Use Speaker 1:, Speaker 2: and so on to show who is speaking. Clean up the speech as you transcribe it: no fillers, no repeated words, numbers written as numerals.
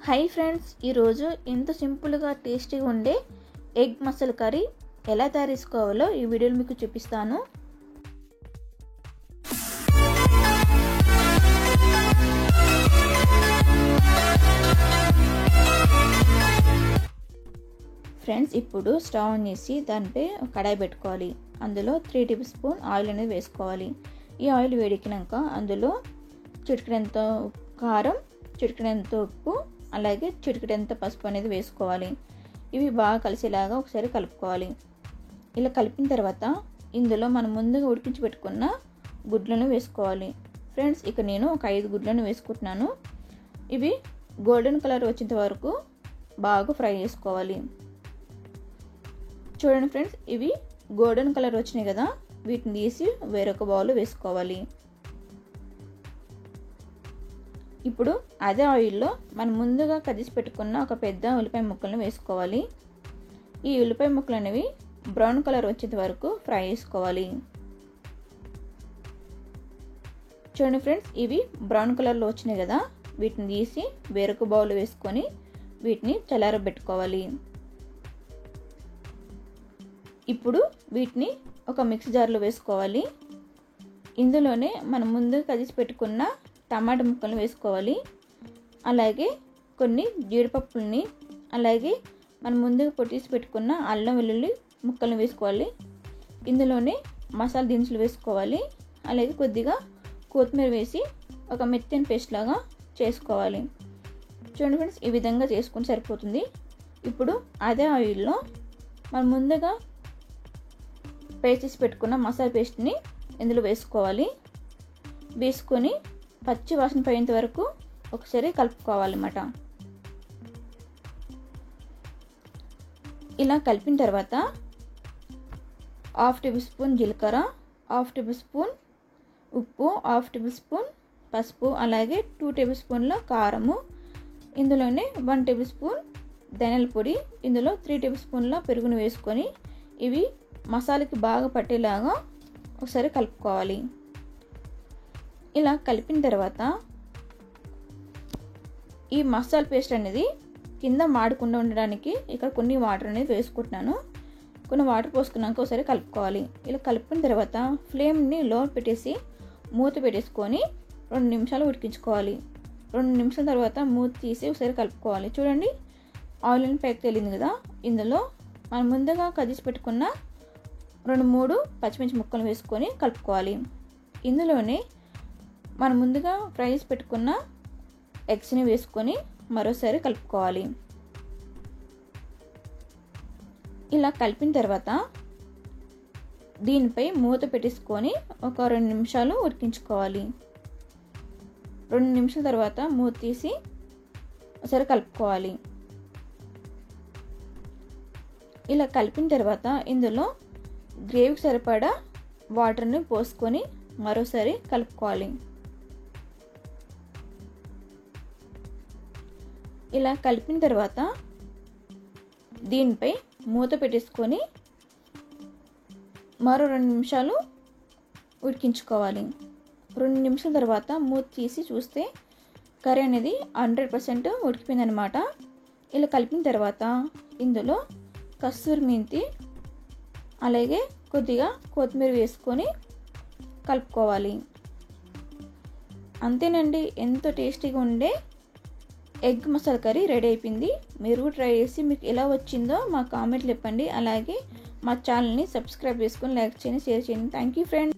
Speaker 1: Hi friends, ఈరోజు ఎంత సింపుల్గా టేస్టీగా ఉండే ఎగ్ మసాలా కర్రీ ఎలా తయారు చేసుకోవాలో ఈ వీడియోలో మీకు చూపిస్తాను. ఫ్రెండ్స్, ఇప్పుడు స్టవ్ ఆన్ చేసి దానిపై కడాయి పెట్టుకోవాలి. అందులో 3 టేబుల్ స్పూన్ ఆయిల్ అనేది వేసుకోవాలి. ఈ ఆయిల్ వేడెక్కినాక అందులో చిటికెడంత కారం, చిటికెడంత ఉప్పు, అలాగే చిటికెడంత పసుపు అనేది వేసుకోవాలి. ఇవి బాగా కలిసేలాగా ఒకసారి కలుపుకోవాలి. ఇలా కలిపిన తర్వాత ఇందులో మనం ముందుగా ఉడికించి పెట్టుకున్న గుడ్లను వేసుకోవాలి. ఫ్రెండ్స్, ఇక నేను ఒక 5 గుడ్లను వేసుకుంటున్నాను. ఇవి గోల్డెన్ కలర్ వచ్చేంత వరకు బాగా ఫ్రై చేసుకోవాలి. చూడండి ఫ్రెండ్స్, ఇవి గోల్డెన్ కలర్ వచ్చినాయి కదా, వీటిని తీసి వేరొక బౌల్లో వేసుకోవాలి. ఇప్పుడు అదే ఆయిల్లో మనం ముందుగా కదిసి పెట్టుకున్న ఒక పెద్ద ఉల్లిపాయ ముక్కలను వేసుకోవాలి. ఈ ఉల్లిపాయ ముక్కలు అనేవి బ్రౌన్ కలర్ వచ్చేంత వరకు ఫ్రై చేసుకోవాలి. చూడండి ఫ్రెండ్స్, ఇవి బ్రౌన్ కలర్లో వచ్చినాయి కదా, వీటిని తీసి వేరొక బౌల్ వేసుకొని వీటిని చల్లారబెట్టుకోవాలి. ఇప్పుడు వీటిని ఒక మిక్సీ జార్లో వేసుకోవాలి. ఇందులోనే మనం ముందుగా కదిసి పెట్టుకున్న టమాటా ముక్కలను వేసుకోవాలి. అలాగే కొన్ని జీడిపప్పుల్ని, అలాగే మనం ముందుగా పొట్టేసి పెట్టుకున్న అల్లం వెల్లుల్లి ముక్కలను వేసుకోవాలి. ఇందులోనే మసాలా దినుసులు వేసుకోవాలి. అలాగే కొద్దిగా కొత్తిమీర వేసి ఒక మెత్తని పేస్ట్ లాగా చేసుకోవాలి. చూడండి ఫ్రెండ్స్, ఈ విధంగా చేసుకుంటే సరిపోతుంది. ఇప్పుడు అదే ఆయిల్లో మనం ముందుగా పేస్ట్ చేసి పెట్టుకున్న మసాలా పేస్ట్ని ఇందులో వేసుకోవాలి. వేసుకొని పచ్చి వాసన పోయేంత వరకు ఒకసారి కలుపుకోవాలన్నమాట. ఇలా కలిపిన తర్వాత 1/2 టేబుల్ స్పూన్ జీలకర్ర, 1/2 టేబుల్ స్పూన్ ఉప్పు, 1/2 టేబుల్ స్పూన్ పసుపు, అలాగే 2 టేబుల్ స్పూన్ల కారము, ఇందులోనే 1 టేబుల్ స్పూన్ ధనియాల పొడి, ఇందులో 3 టేబుల్ స్పూన్ల పెరుగును వేసుకొని ఇవి మసాలాకి బాగా పట్టేలాగా ఒకసారి కలుపుకోవాలి. ఇలా కలిపిన తర్వాత ఈ మసాలా పేస్ట్ అనేది కింద మాడకుండా ఉండడానికి ఇక్కడ కొన్ని వాటర్ అనేది వేసుకుంటున్నాను. కొన్ని వాటర్ పోసుకున్నాక ఒకసారి కలుపుకోవాలి. ఇలా కలిపిన తర్వాత ఫ్లేమ్ని లో పెట్టేసి మూత పెట్టేసుకొని 2 నిమిషాలు ఉడికించుకోవాలి. 2 నిమిషాల తర్వాత మూత తీసి ఒకసారి కలుపుకోవాలి. చూడండి, ఆయిల్ అని పైకి తేలింది కదా, ఇందులో మనం ముందుగా కదిసి పెట్టుకున్న 2-3 పచ్చిమిర్చి ముక్కలు వేసుకొని కలుపుకోవాలి. ఇందులోనే మనం ముందుగా ఫ్రై చేసి పెట్టుకున్న ఎగ్స్ని వేసుకొని మరోసారి కలుపుకోవాలి. ఇలా కలిపిన తర్వాత దీనిపై మూత పెట్టేసుకొని ఒక 2 నిమిషాలు ఉడికించుకోవాలి. 2 నిమిషాల తర్వాత మూత తీసి ఒకసారి కలుపుకోవాలి. ఇలా కలిపిన తర్వాత ఇందులో గ్రేవీకి సరిపడా వాటర్ని పోసుకొని మరోసారి కలుపుకోవాలి. ఇలా కలిపిన తర్వాత దీనిపై మూత పెట్టేసుకొని మరో 2 నిమిషాలు ఉడికించుకోవాలి. 2 నిమిషాల తర్వాత మూత తీసి చూస్తే కర్రీ అనేది 100% ఉడికిపోయిందనమాట. ఇలా కలిపిన తర్వాత ఇందులో కస్తూరి మెంతి, అలాగే కొద్దిగా కొత్తిమీర వేసుకొని కలుపుకోవాలి. అంతేనండి, ఎంతో టేస్టీగా ఉండే ఎగ్ మసాలా కర్రీ రెడీ అయిపోయింది. మీరు ట్రై చేసి మీకు ఎలా వచ్చిందో మా కామెంట్లు చెప్పండి. అలాగే మా ఛానల్ని సబ్స్క్రైబ్ చేసుకొని లైక్ చేయండి, షేర్ చేయండి. Thank you friends.